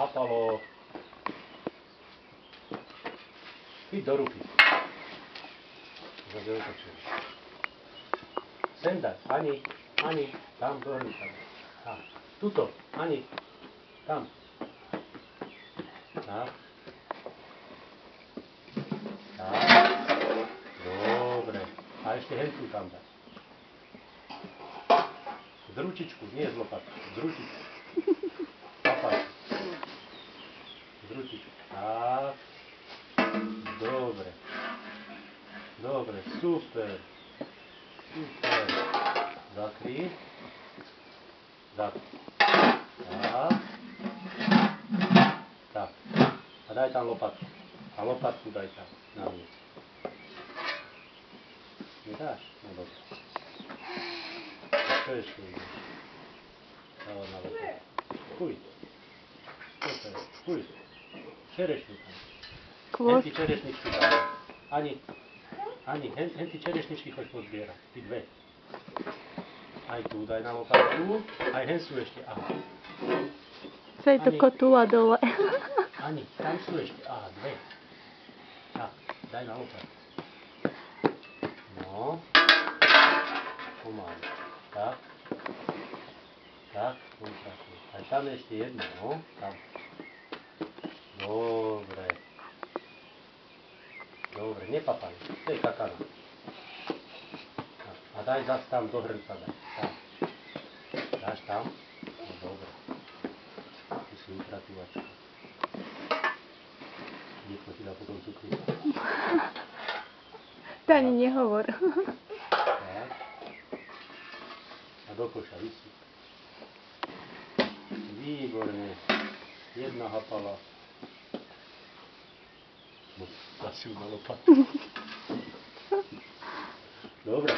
hapalo. Chyť do ruky. Zase otočím. Sem daj, Ani, tam dohrni sa. Tak, tuto, Ani, tam. Tak. Tak. Dobre. A ešte hentu tam daj. Z ručičku, nie z lopatky, z ručičku. Papaj. Z ručičku. Tak. Dobre. Dobre, super. Super. Zakryj. Zakryj. Tak. Tak. A daj tam lopatku. A lopatku daj tam na mne. Nedáš? No dobre. A čo ešte ideš? Dávaj na lopatku. Chuj. Čo to je? Chuj. Čerešňu tam. Hen ti čerešničky dávaj. Ani, hen ti čerešničky choď pozbierať. Ty dve. Aj tu daj na lopatku. Aj hen sú ešte. Aha. Sej to kotula dole. Ani, tam sú ešte. Aha, dve. Tak, daj na lopatku. No. Pomaly. Tak. Tak, kontrastne. Aj tam ešte jedna, no. Tam. Dobre. Dobre, nepapaj. To je kakana. A daj zase tam do hrnca. Tam. Dáš tam? No dobre. Ty si upratovačka. Detko ti dá potom cukru. To ani nehovor. Tak. A do koša vysí. Výborne. Jedna hapala. No, asi ju na lopatu. Dobre.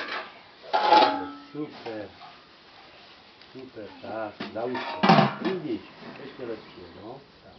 Super. Super, tak. Za úzko. Vidíš? Ešte lepšie, no. Tak.